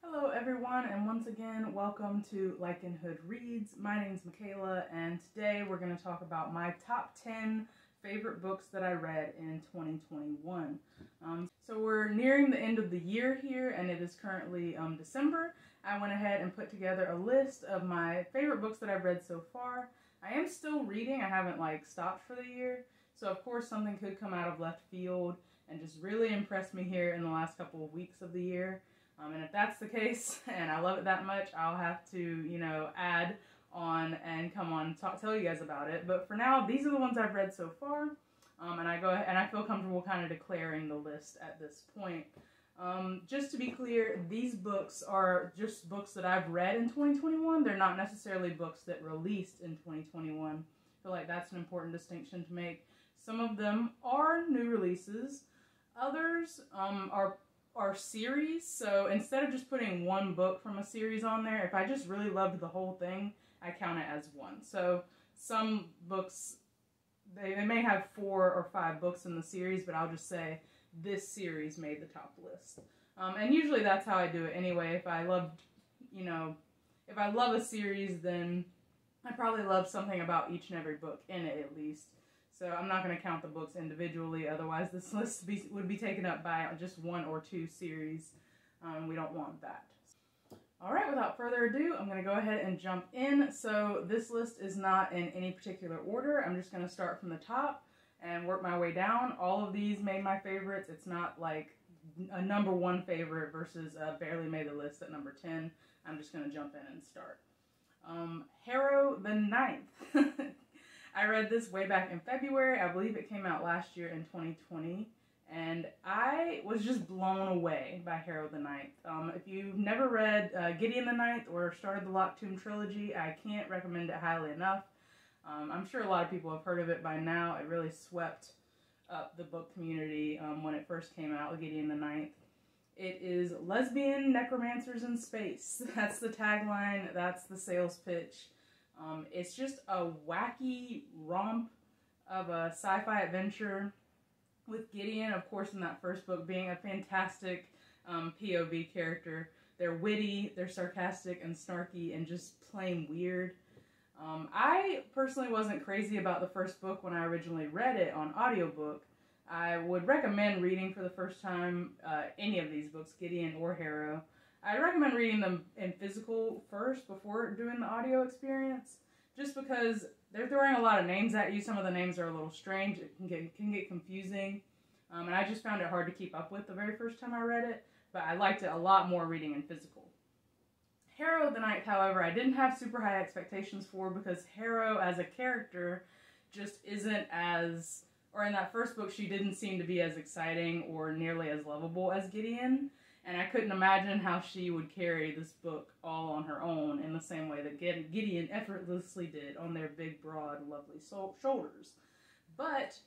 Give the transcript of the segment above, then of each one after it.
Hello everyone, and once again, welcome to LycanhoodReads. My name's Michaela, and today we're going to talk about my top 10 favorite books that I read in 2021. So we're nearing the end of the year here, and it is currently December. I went ahead and put together a list of my favorite books that I've read so far. I am still reading. I haven't stopped for the year, so of course something could come out of left field and just really impress me here in the last couple of weeks of the year. And if that's the case, and I love it that much, I'll have to, add on and come on and tell you guys about it. But for now, these are the ones I've read so far, and I feel comfortable kind of declaring the list at this point. Just to be clear, these books are just books that I've read in 2021. They're not necessarily books that released in 2021. I feel like that's an important distinction to make. Some of them are new releases. Others are series, so instead of just putting one book from a series on there, if I just really loved the whole thing, I count it as one. So some books, they may have 4 or 5 books in the series, but I'll just say this series made the top list. And usually that's how I do it anyway. If I loved, if I love a series, then I probably love something about each and every book in it at least. So I'm not going to count the books individually, otherwise this list would be taken up by just 1 or 2 series. We don't want that. Alright, without further ado, I'm going to go ahead and jump in. So this list is not in any particular order. I'm just going to start from the top and work my way down. All of these made my favorites. It's not like a number 1 favorite versus barely made the list at number 10. I'm just going to jump in and start. Harrow the Ninth. I read this way back in February. I believe it came out last year in 2020, and I was just blown away by Harrow the Ninth. If you've never read Gideon the Ninth or started the Locked trilogy, I can't recommend it highly enough. I'm sure a lot of people have heard of it by now. It really swept up the book community when it first came out, Gideon the Ninth. It is Lesbian Necromancers in Space. That's the tagline. That's the sales pitch. It's just a wacky romp of a sci-fi adventure with Gideon, of course, in that first book, being a fantastic POV character. They're witty, they're sarcastic and snarky and just plain weird. I personally wasn't crazy about the first book when I originally read it on audiobook. I would recommend reading for the first time any of these books, Gideon or Harrow. I recommend reading them in physical first before doing the audio experience, just because they're throwing a lot of names at you. Some of the names are a little strange. It can get confusing, and I just found it hard to keep up with the very first time I read it, but I liked it a lot more reading in physical. Harrow the Ninth, however, I didn't have super high expectations for, because Harrow as a character just isn't as, or in that first book she didn't seem to be as exciting or nearly as lovable as Gideon. And I couldn't imagine how she would carry this book all on her own in the same way that Gideon effortlessly did on their big, broad, lovely shoulders. But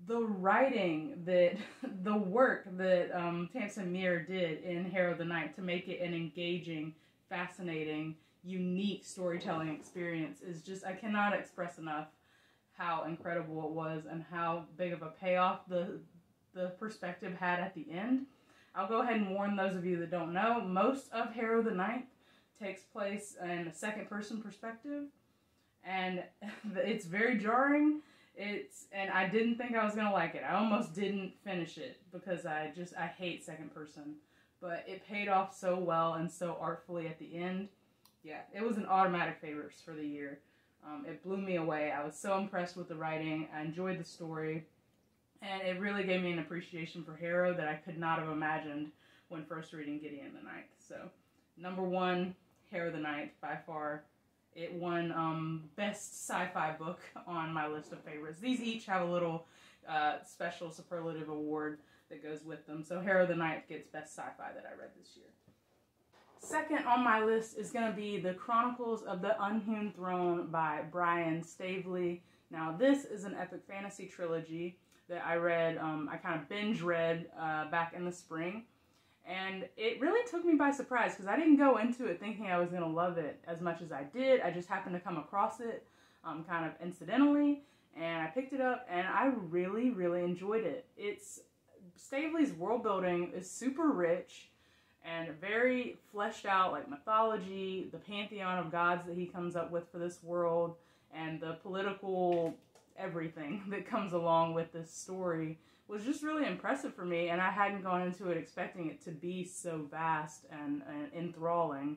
the writing, the work that Tamsin Muir did in Harrow the Ninth to make it an engaging, fascinating, unique storytelling experience is just, I cannot express enough how incredible it was and how big of a payoff the perspective had at the end. I'll go ahead and warn those of you that don't know, most of Harrow the Ninth takes place in a second-person perspective, and it's very jarring. And I didn't think I was going to like it. I almost didn't finish it because I hate second-person, but it paid off so well and so artfully at the end. Yeah, it was an automatic favorite for the year. It blew me away. I was so impressed with the writing. I enjoyed the story. And it really gave me an appreciation for Harrow that I could not have imagined when first reading Gideon the Ninth. So, number 1, Harrow the Ninth, by far. It won Best Sci-Fi Book on my list of favorites. These each have a little special superlative award that goes with them. So Harrow the Ninth gets Best Sci-Fi that I read this year. Second on my list is going to be The Chronicles of the Unhewn Throne by Brian Staveley. Now, this is an epic fantasy trilogy that I read, I kind of binge read back in the spring, and it really took me by surprise because I didn't go into it thinking I was going to love it as much as I did. I just happened to come across it kind of incidentally, and I picked it up, and I really, really enjoyed it. Staveley's world building is super rich. and very fleshed out, like mythology, the pantheon of gods that he comes up with for this world, and the political everything that comes along with this story was just really impressive for me, and I hadn't gone into it expecting it to be so vast and enthralling.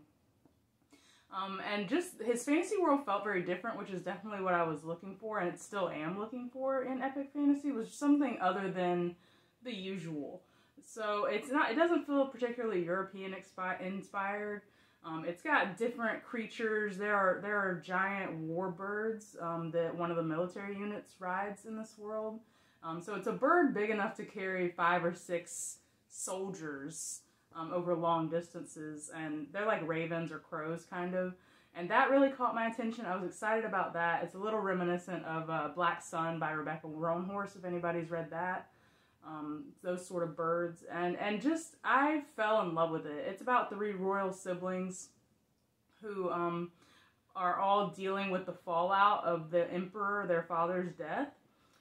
And just his fantasy world felt very different, which is definitely what I was looking for, and still am looking for in epic fantasy, was something other than the usual. So it doesn't feel particularly European inspired. It's got different creatures. There are giant warbirds that one of the military units rides in this world. So it's a bird big enough to carry 5 or 6 soldiers over long distances, and they're like ravens or crows, kind of. And that really caught my attention. I was excited about that. It's a little reminiscent of Black Sun by Rebecca Roanhorse, if anybody's read that. Those sort of birds. And just, I fell in love with it. It's about 3 royal siblings who are all dealing with the fallout of the emperor, their father's death,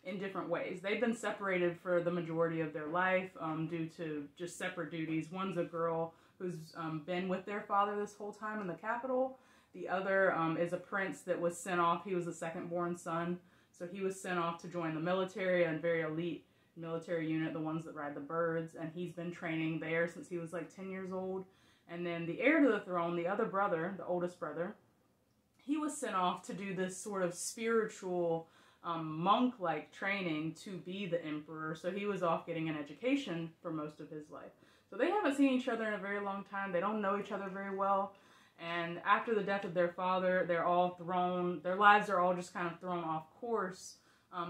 in different ways. They've been separated for the majority of their life due to just separate duties. One's a girl who's been with their father this whole time in the capital. The other is a prince that was sent off. He was the second-born son, so he was sent off to join the military, a very elite military unit, the ones that ride the birds, and he's been training there since he was like 10 years old. And then the heir to the throne, the other brother, the oldest brother, he was sent off to do this sort of spiritual monk-like training to be the emperor, so he was off getting an education for most of his life. So they haven't seen each other in a very long time. They don't know each other very well, and after the death of their father, their lives are all just kind of thrown off course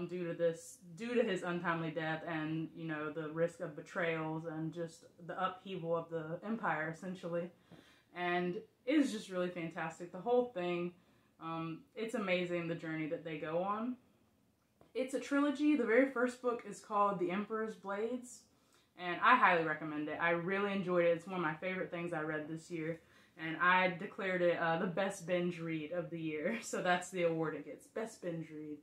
due to his untimely death, and you know, the risk of betrayals and just the upheaval of the empire, essentially. And it is just really fantastic. The whole thing, it's amazing the journey that they go on. It's a trilogy. The very first book is called The Emperor's Blades, and I highly recommend it. I really enjoyed it. It's one of my favorite things I read this year, and I declared it the best binge read of the year. So that's the award it gets, best binge read.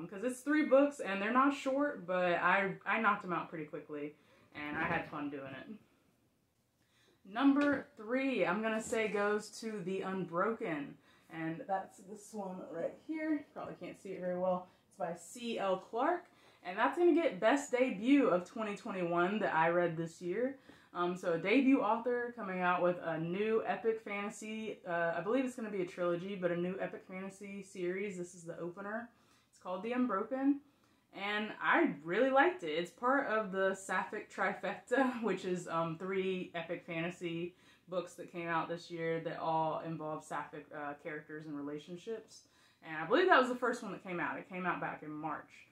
Because it's 3 books, and they're not short, but I knocked them out pretty quickly, and I had fun doing it. Number 3, I'm going to say, goes to The Unbroken, and that's this one right here. Probably can't see it very well. By C.L. Clarke, and that's going to get Best Debut of 2021 that I read this year. So a debut author coming out with a new epic fantasy, I believe it's going to be a trilogy, but a new epic fantasy series. This is the opener. It's called The Unbroken, and I really liked it. It's part of the Sapphic Trifecta, which is 3 epic fantasy books that came out this year that all involve Sapphic characters and relationships. And I believe that was the first one that came out. It came out back in March.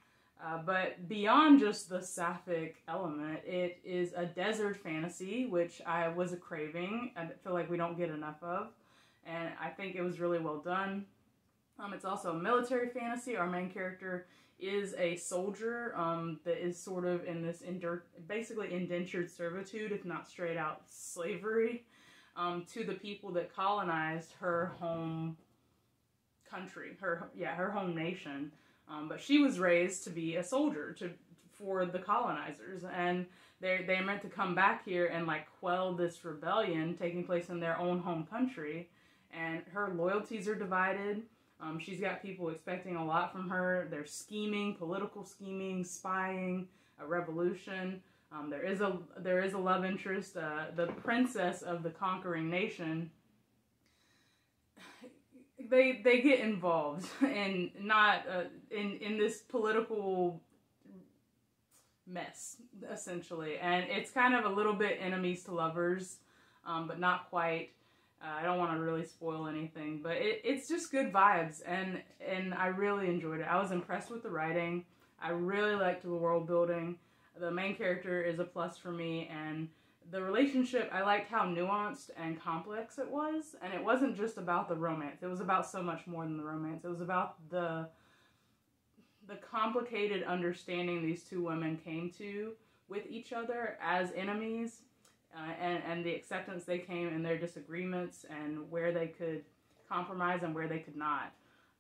But beyond just the Sapphic element, it is a desert fantasy, which I was a craving. I feel like we don't get enough of. And I think it was really well done. It's also a military fantasy. Our main character is a soldier that is sort of in this basically indentured servitude, if not straight out slavery, to the people that colonized her home country, her home nation, but she was raised to be a soldier for the colonizers, and they're meant to come back here and like quell this rebellion taking place in their own home country, and her loyalties are divided. She's got people expecting a lot from her. There's scheming, political scheming, spying, a revolution. There is a love interest. The princess of the conquering nation. They get involved in in this political mess, essentially, and it's kind of a little bit enemies to lovers, but not quite. I don't want to really spoil anything, but it's just good vibes, and I really enjoyed it. I was impressed with the writing. I really liked the world building. The main character is a plus for me, and the relationship, I liked how nuanced and complex it was, and it wasn't just about the romance. It was about so much more than the romance. It was about the complicated understanding these 2 women came to with each other as enemies, and the acceptance they came in their disagreements, and where they could compromise and where they could not.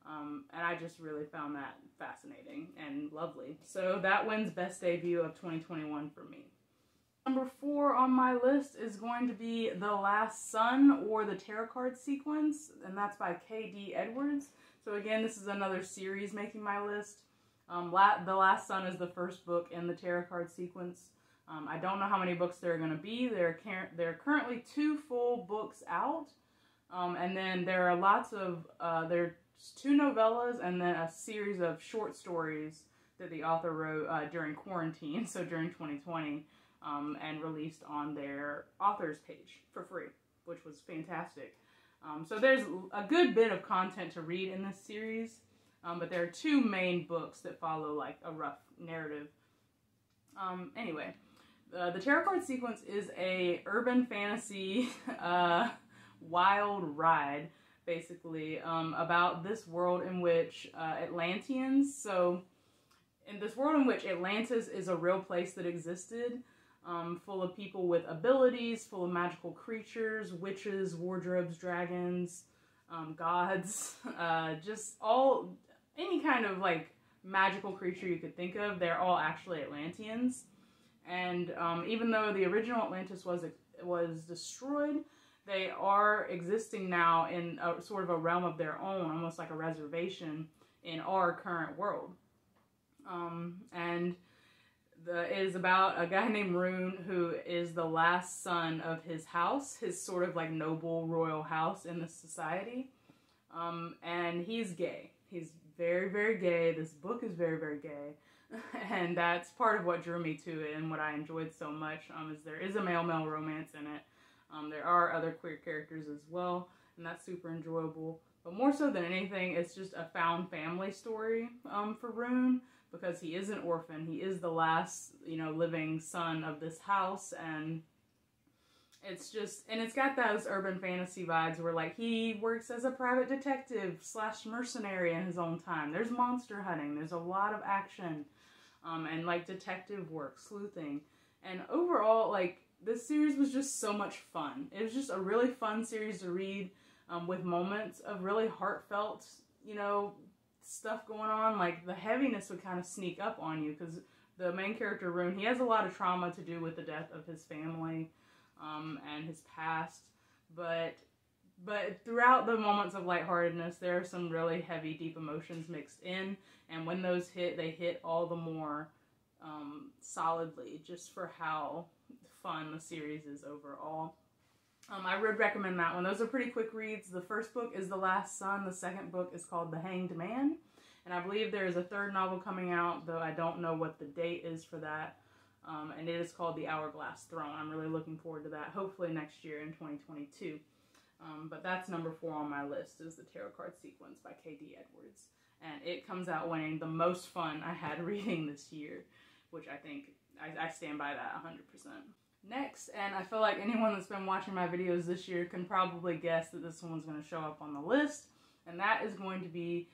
And I just really found that fascinating and lovely. So that wins Best Debut of 2021 for me. Number 4 on my list is going to be The Last Sun, or the Tarot Card Sequence, and that's by K.D. Edwards. So again, this is another series making my list. The Last Sun is the first book in the Tarot Card Sequence. I don't know how many books there are going to be. There are currently 2 full books out, and then there are lots of, there's 2 novellas and then a series of short stories that the author wrote during quarantine, so during 2020. And released on their author's page for free, which was fantastic. So there's a good bit of content to read in this series, but there are 2 main books that follow like a rough narrative. Anyway, the Tarot Card Sequence is a urban fantasy wild ride, basically, about this world in which Atlanteans, so in this world in which Atlantis is a real place that existed, full of people with abilities, full of magical creatures, witches, wardrobes, dragons, gods, just any kind of like magical creature you could think of, they're all actually Atlanteans. And even though the original Atlantis was destroyed, they are existing now in a sort of a realm of their own, almost like a reservation in our current world. And it is about a guy named Rune, who is the last son of his house, his sort of like noble royal house in the society. And he's gay. He's very, very gay. This book is very, very gay. And that's part of what drew me to it and what I enjoyed so much, is there is a male-male romance in it. There are other queer characters as well, and that's super enjoyable. But more so than anything, it's just a found family story for Rune, because he is an orphan. He is the last, living son of this house, and it's got those urban fantasy vibes where, like, he works as a private detective / mercenary in his own time. There's monster hunting. There's a lot of action, and, like, detective work, sleuthing. And overall, like, this series was just so much fun. It was just a really fun series to read, with moments of really heartfelt, stuff going on. Like, the heaviness would kind of sneak up on you, because the main character, Rune, he has a lot of trauma to do with the death of his family, and his past, but throughout the moments of lightheartedness, there are some really heavy, deep emotions mixed in, and when those hit, they hit all the more solidly, just for how fun the series is overall. I would recommend that one. Those are pretty quick reads. The first book is The Last Sun. The second book is called The Hanged Man. And I believe there is a third novel coming out, though I don't know what the date is for that. And it is called The Hourglass Throne. I'm really looking forward to that, hopefully next year in 2022. But that's number 4 on my list, is The Tarot Card Sequence by K.D. Edwards. And it comes out winning the most fun I had reading this year, which I think, I stand by that 100%. Next, and I feel like anyone that's been watching my videos this year can probably guess that this one's going to show up on the list, and that is going to be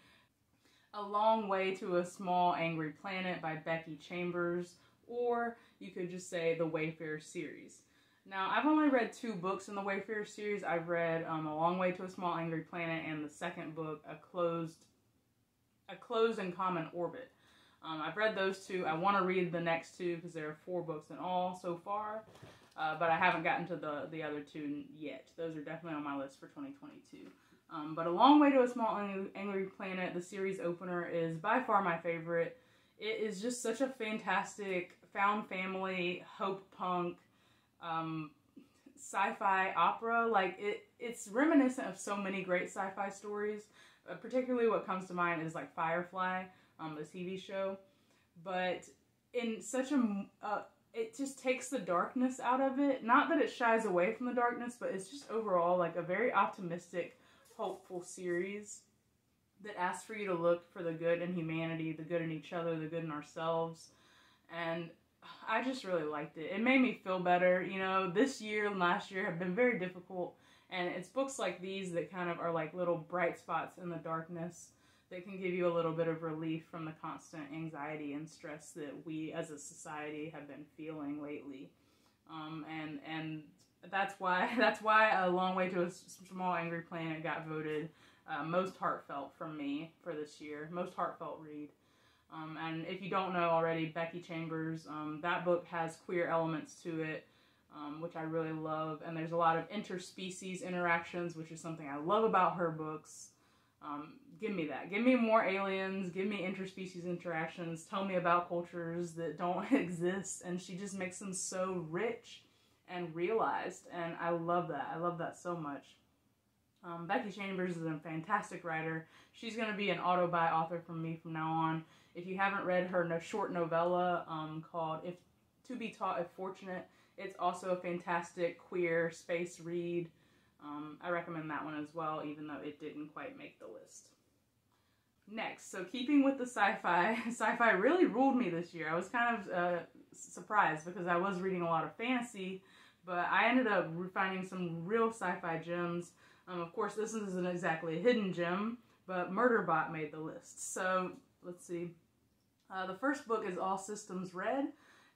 A Long Way to a Small Angry Planet by Becky Chambers, or you could just say the Wayfarer series. Now, I've only read 2 books in the Wayfarer series. I've read A Long Way to a Small Angry Planet, and the second book, A Closed and Common Orbit. I've read those 2. I want to read the next 2 because there are 4 books in all so far, but I haven't gotten to the other 2 yet. Those are definitely on my list for 2022. But A Long Way to a Small Angry Planet, the series opener, is by far my favorite. It is just such a fantastic found family, hope punk, sci-fi opera. Like, it's reminiscent of so many great sci-fi stories. Particularly what comes to mind is like Firefly, the TV show, but in such it just takes the darkness out of it. Not that it shies away from the darkness, but it's just overall like a very optimistic, hopeful series that asks for you to look for the good in humanity, the good in each other, the good in ourselves, and I just really liked it. It made me feel better. This year and last year have been very difficult, and it's books like these that kind of are like little bright spots in the darkness that can give you a little bit of relief from the constant anxiety and stress that we as a society have been feeling lately. And that's why A Long Way to a Small Angry Planet got voted most heartfelt from me for this year, most heartfelt read. And if you don't know already, Becky Chambers, that book has queer elements to it, which I really love. And there's a lot of interspecies interactions, which is something I love about her books. Give me that. Give me more aliens. Give me interspecies interactions. Tell me about cultures that don't exist. And she just makes them so rich and realized. And I love that. I love that so much. Becky Chambers is a fantastic writer. She's going to be an auto-buy author from me from now on. If you haven't read her short novella called If To Be Taught If Fortunate, it's also a fantastic queer space read. I recommend that one as well, even though it didn't quite make the list. Next, so keeping with the sci-fi, sci-fi really ruled me this year. I was kind of surprised because I was reading a lot of fantasy, but I ended up finding some real sci-fi gems. Of course, this isn't exactly a hidden gem, but Murderbot made the list. So, let's see. The first book is All Systems Red,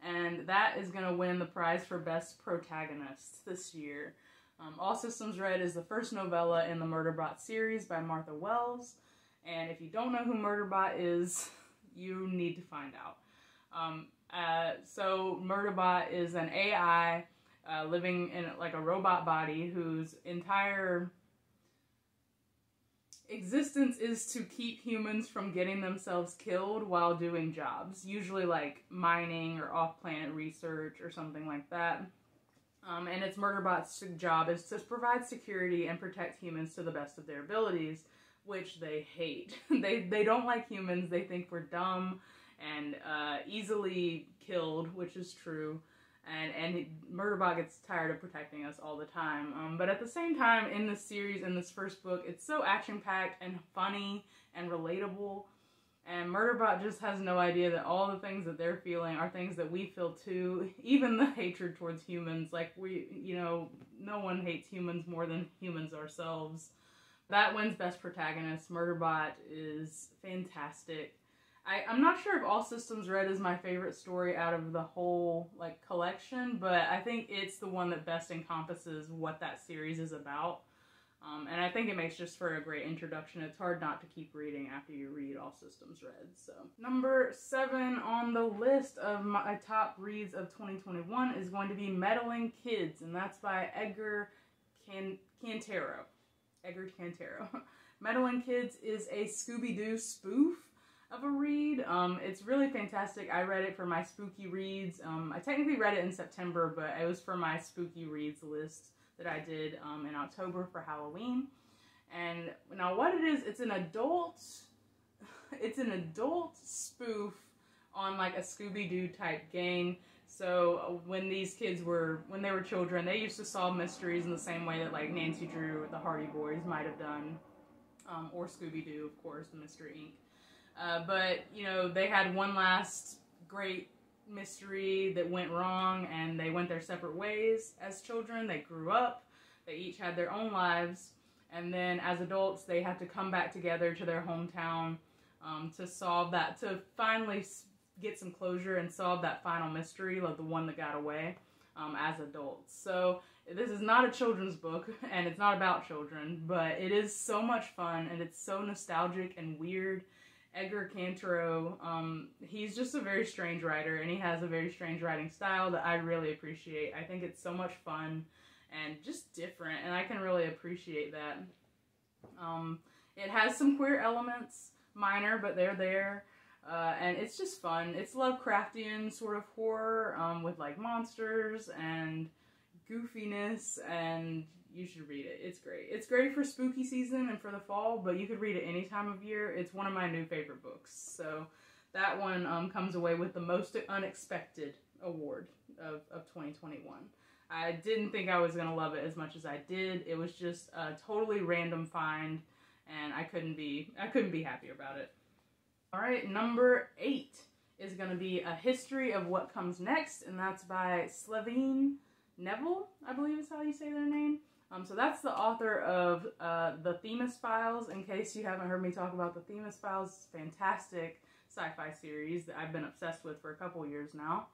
and that is going to win the prize for Best Protagonist this year. All Systems Red is the first novella in the Murderbot series by Martha Wells, and if you don't know who Murderbot is, you need to find out. So Murderbot is an AI living in like a robot body whose entire existence is to keep humans from getting themselves killed while doing jobs, usually like mining or off-planet research or something like that. And it's Murderbot's job is to provide security and protect humans to the best of their abilities, which they hate. They don't like humans. They think we're dumb and easily killed, which is true. And Murderbot gets tired of protecting us all the time. But at the same time, in this series, in this first book, it's so action-packed and funny and relatable. And Murderbot just has no idea that all the things that they're feeling are things that we feel too. Even the hatred towards humans. Like, no one hates humans more than humans ourselves. That wins Best Protagonist. Murderbot is fantastic. I'm not sure if All Systems Red is my favorite story out of the whole, collection, but I think it's the one that best encompasses what that series is about. And I think it makes just for a great introduction. It's hard not to keep reading after you read All Systems Red. So, number 7 on the list of my top reads of 2021 is going to be Meddling Kids, and that's by Edgar Cantero. Edgar Cantero. Meddling Kids is a Scooby Doo spoof of a read. It's really fantastic. I read it for my spooky reads. I technically read it in September, but it was for my spooky reads list that I did in October for Halloween. And now what it is, it's an adult spoof on like a Scooby Doo type gang. So when these kids when they were children, they used to solve mysteries in the same way that like Nancy Drew with the Hardy Boys might have done, or Scooby Doo, of course, the Mystery Inc. But they had one last great mystery that went wrong, and they went their separate ways as children. They grew up, they each had their own lives, and then as adults they had to come back together to their hometown to solve that, to finally get some closure and solve that final mystery, like the one that got away, as adults. So this is not a children's book, and it's not about children, but it is so much fun, and it's so nostalgic and weird. Edgar Cantero, he's just a very strange writer, and he has a very strange writing style that I really appreciate. I think it's so much fun and just different, and I can really appreciate that. It has some queer elements, minor, but they're there, and it's just fun. It's Lovecraftian sort of horror, with like monsters and goofiness, and you should read it. It's great. It's great for spooky season and for the fall, but you could read it any time of year. It's one of my new favorite books. So that one comes away with the Most Unexpected award of 2021. I didn't think I was going to love it as much as I did. It was just a totally random find, and I couldn't be happier about it. All right, number 8 is going to be A History of What Comes Next, and that's by Slevine Neville, I believe is how you say their name. So that's the author of The Themis Files. In case you haven't heard me talk about The Themis Files, fantastic sci-fi series that I've been obsessed with for a couple years now.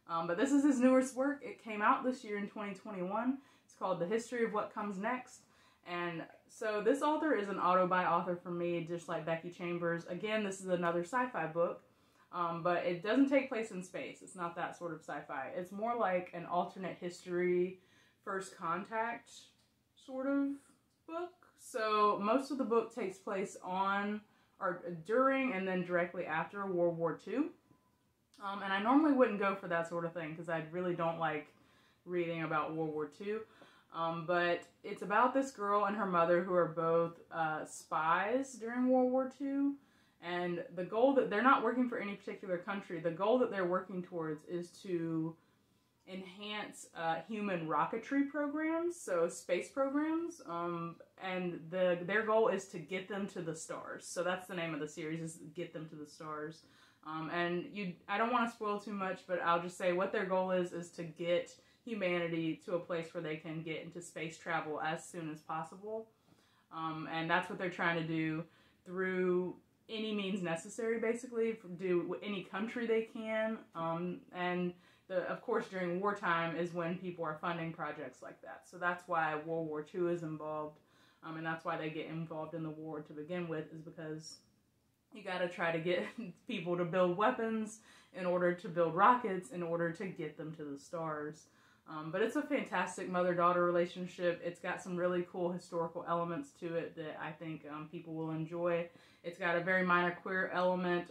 But this is his newest work. It came out this year in 2021. It's called The History of What Comes Next. And so this author is an auto-buy author for me, just like Becky Chambers. Again, this is another sci-fi book. but it doesn't take place in space. It's not that sort of sci-fi. It's more like an alternate history, First Contact sort of book. So most of the book takes place on or during and then directly after World War II. And I normally wouldn't go for that sort of thing because I really don't like reading about World War II. But it's about this girl and her mother who are both spies during World War II. And the goal that they're not working for any particular country, the goal that they're working towards is to enhance human rocketry programs, so space programs, and their goal is to get them to the stars. So that's the name of the series, is Get Them to the Stars. I don't want to spoil too much, but I'll just say what their goal is to get humanity to a place where they can get into space travel as soon as possible. And that's what they're trying to do through any means necessary, basically, do any country they can. Of course, during wartime is when people are funding projects like that. So that's why World War II is involved. And that's why they get involved in the war to begin with, is because you got to try to get people to build weapons in order to build rockets in order to get them to the stars. But it's a fantastic mother-daughter relationship. It's got some really cool historical elements to it that I think people will enjoy. It's got a very minor queer element.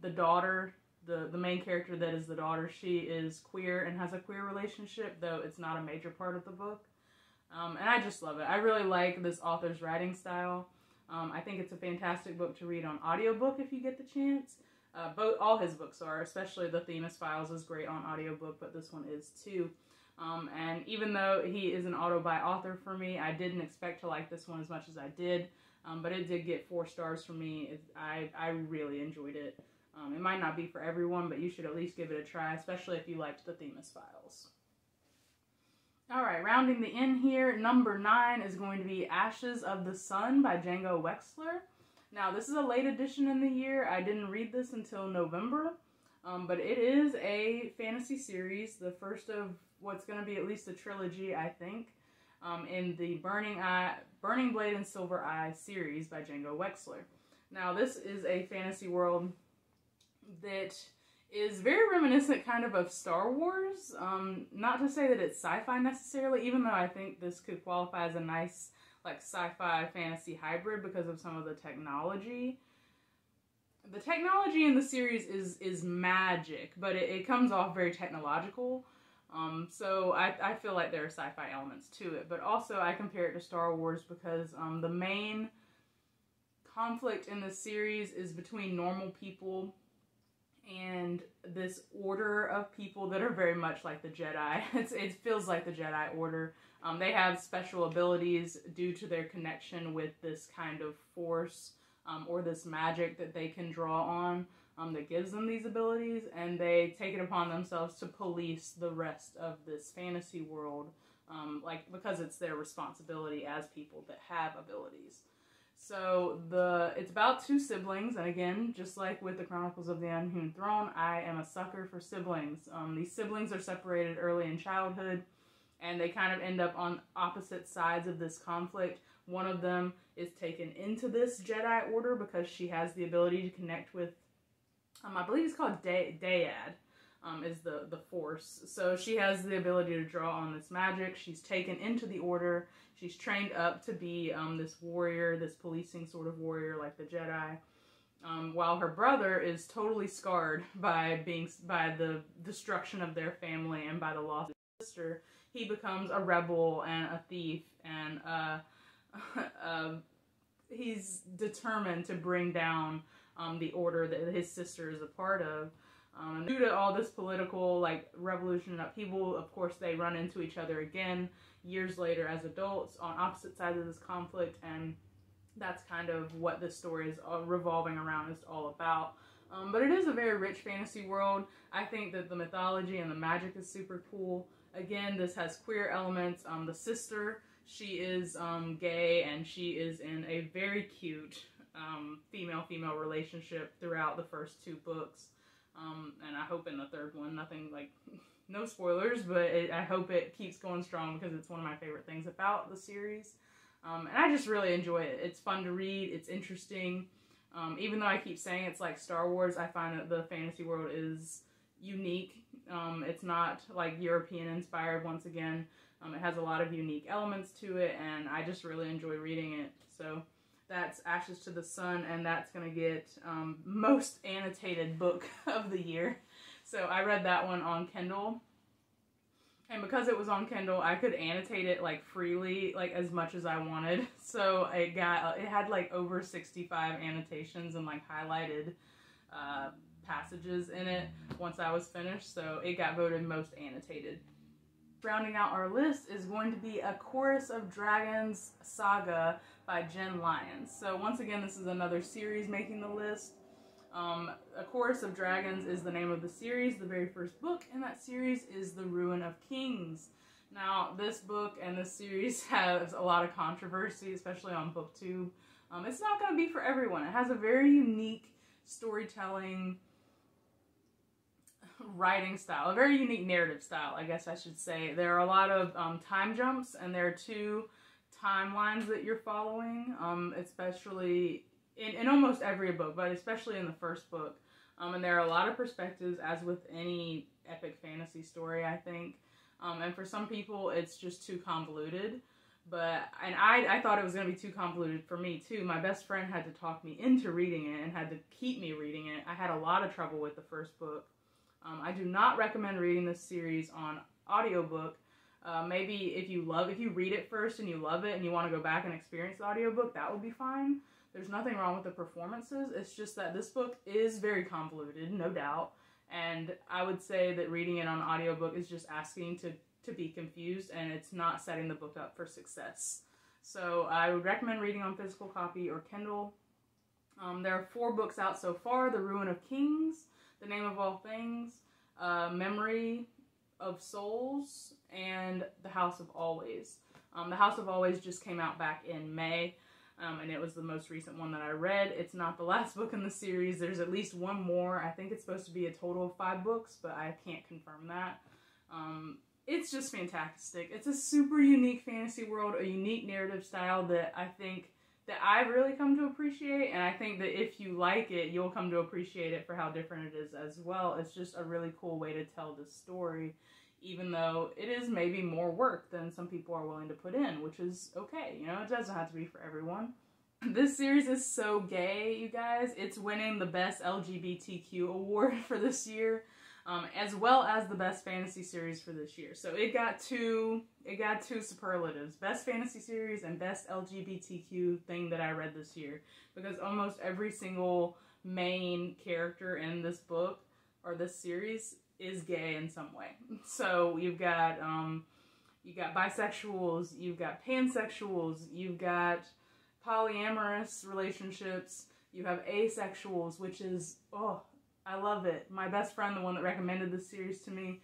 The daughter, the main character that is the daughter, she is queer and has a queer relationship, though it's not a major part of the book. And I just love it. I really like this author's writing style. I think it's a fantastic book to read on audiobook if you get the chance. All his books are, especially The Themis Files is great on audiobook, but this one is too. And even though he is an auto-buy author for me, I didn't expect to like this one as much as I did. But it did get 4 stars from me. I really enjoyed it. It might not be for everyone, but you should at least give it a try, especially if you liked The Themis Files. Alright, rounding the end here, number 9 is going to be Ashes of the Sun by Django Wexler. Now, this is a late edition in the year. I didn't read this until November, but it is a fantasy series, the first of what's going to be at least a trilogy, I think, in the Burning Blade and Silver Eye series by Django Wexler. Now, this is a fantasy world that is very reminiscent kind of Star Wars. Not to say that it's sci-fi necessarily, even though I think this could qualify as a nice like sci-fi fantasy hybrid because of some of the technology. The technology in the series is magic, but it comes off very technological. So I feel like there are sci-fi elements to it, but also I compare it to Star Wars because the main conflict in the series is between normal people and this order of people that are very much like the Jedi. It feels like the Jedi Order. They have special abilities due to their connection with this kind of force or this magic that they can draw on that gives them these abilities, and they take it upon themselves to police the rest of this fantasy world, because it's their responsibility as people that have abilities. So it's about 2 siblings, and again, just like with the Chronicles of the Unhewn Throne, I am a sucker for siblings. These siblings are separated early in childhood, and they kind of end up on opposite sides of this conflict. One of them is taken into this Jedi Order because she has the ability to connect with, I believe it's called Dyad, is the Force. So she has the ability to draw on this magic. She's taken into the Order. She's trained up to be this warrior, this policing sort of warrior like the Jedi. While her brother is totally scarred by the destruction of their family and by the loss of his sister. He becomes a rebel and a thief, and he's determined to bring down the order that his sister is a part of. And due to all this political revolution and upheaval, of course they run into each other again years later as adults on opposite sides of this conflict, and that's kind of what this story is revolving around, is all about. But it is a very rich fantasy world. I think that the mythology and the magic is super cool. Again, this has queer elements. The sister, she is gay, and she is in a very cute female-female relationship throughout the first 2 books. And I hope in the 3rd one, no spoilers, but I hope it keeps going strong because it's one of my favorite things about the series. And I just really enjoy it. It's fun to read. It's interesting. Even though I keep saying it's like Star Wars, I find that the fantasy world is unique. It's not like European inspired once again. It has a lot of unique elements to it, and I just really enjoy reading it. So that's Ashes to the Sun, and that's going to get most annotated book of the year. So I read that one on Kindle. And because it was on Kindle, I could annotate it like freely, like as much as I wanted. So it had like over 65 annotations and like highlighted passages in it once I was finished. So it got voted most annotated. Rounding out our list is going to be A Chorus of Dragons Saga by Jen Lyons. So once again, this is another series making the list. A Chorus of Dragons is the name of the series. The very first book in that series is The Ruin of Kings. Now, this book and this series has a lot of controversy, especially on BookTube. It's not going to be for everyone. It has a very unique storytelling, writing style, a very unique narrative style, I guess I should say. There are a lot of time jumps, and there are two timelines that you're following, especially in almost every book, but especially in the first book. And there are a lot of perspectives, as with any epic fantasy story, I think. And for some people, it's just too convoluted. And I thought it was going to be too convoluted for me, too. My best friend had to talk me into reading it and had to keep me reading it. I had a lot of trouble with the first book. I do not recommend reading this series on audiobook. Maybe if you read it first and you love it and you want to go back and experience the audiobook, that would be fine. There's nothing wrong with the performances. It's just that this book is very convoluted, no doubt. And I would say that reading it on audiobook is just asking to be confused, and it's not setting the book up for success. So I would recommend reading on physical copy or Kindle. There are 4 books out so far: The Ruin of Kings, The Name of All Things, Memory of Souls, and The House of Always. The House of Always just came out back in May. And it was the most recent one that I read. It's not the last book in the series. There's at least one more. I think it's supposed to be a total of 5 books, but I can't confirm that. It's just fantastic. It's a super unique fantasy world, a unique narrative style that I think that I've really come to appreciate, and I think that if you like it, you'll come to appreciate it for how different it is as well. It's just a really cool way to tell this story, even though it is maybe more work than some people are willing to put in, which is okay. You know, it doesn't have to be for everyone. This series is so gay, you guys. It's winning the Best LGBTQ award for this year, as well as the Best Fantasy Series for this year. So it got two superlatives: Best Fantasy Series and Best LGBTQ thing that I read this year, because almost every single main character in this book or this series is gay in some way. So you've got bisexuals, you've got pansexuals, you've got polyamorous relationships, you have asexuals, which is, oh, I love it. My best friend, the one that recommended this series to me,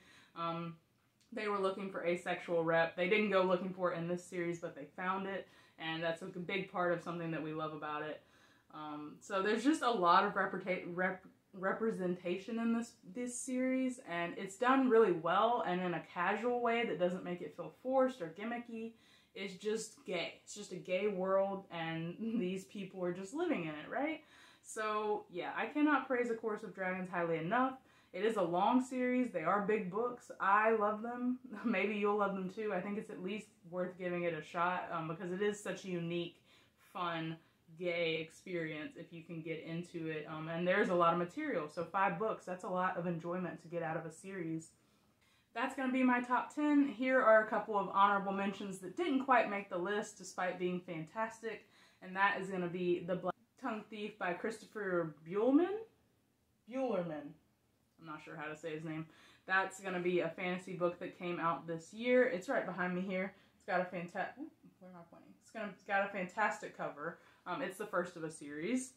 they were looking for asexual rep. They didn't go looking for it in this series, but they found it, and that's a big part of something that we love about it. So there's just a lot of representation in this series, and it's done really well and in a casual way that doesn't make it feel forced or gimmicky. It's just gay. It's just a gay world, and these people are just living in it, right? So yeah, I cannot praise A Chorus of Dragons highly enough. It is a long series. They are big books. I love them. Maybe you'll love them too. I think it's at least worth giving it a shot, because it is such a unique, fun, gay experience if you can get into it. And there's a lot of material. So 5 books, that's a lot of enjoyment to get out of a series. That's going to be my top 10. Here are a couple of honorable mentions that didn't quite make the list despite being fantastic. And that is going to be The Black Tongue Thief by Christopher Buehlman. I'm not sure how to say his name. That's going to be a fantasy book that came out this year. It's right behind me here. It's got a fantastic... Where am I pointing? It's got a fantastic cover. It's the first of a series.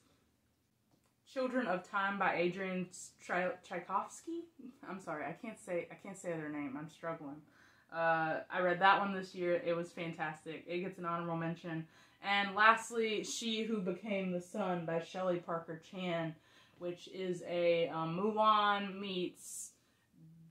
Children of Time by Adrian Tchaikovsky. I'm sorry, I can't say their name. I'm struggling. I read that one this year. It was fantastic. It gets an honorable mention. And lastly, She Who Became the Sun by Shelley Parker Chan, which is a Mulan meets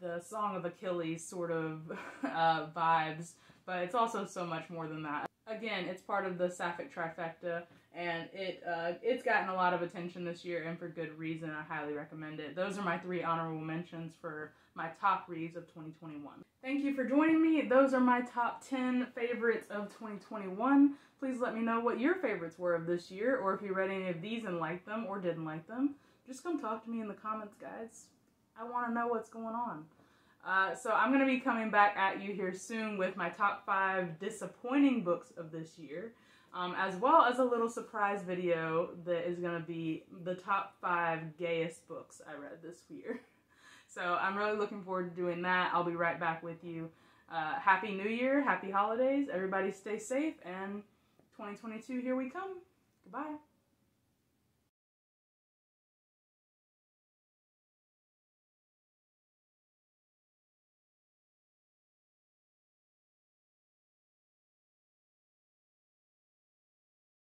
the Song of Achilles sort of vibes, but it's also so much more than that. Again, it's part of the Sapphic trifecta, and it's gotten a lot of attention this year, and for good reason. I highly recommend it. Those are my 3 honorable mentions for my top reads of 2021. Thank you for joining me. Those are my top 10 favorites of 2021. Please let me know what your favorites were of this year, or if you read any of these and liked them or didn't like them. Just come talk to me in the comments, guys. I want to know what's going on. So I'm going to be coming back at you here soon with my top 5 disappointing books of this year, as well as a little surprise video that is going to be the top 5 gayest books I read this year. So I'm really looking forward to doing that. I'll be right back with you. Happy New Year, happy holidays, everybody stay safe, and 2022, here we come. Goodbye.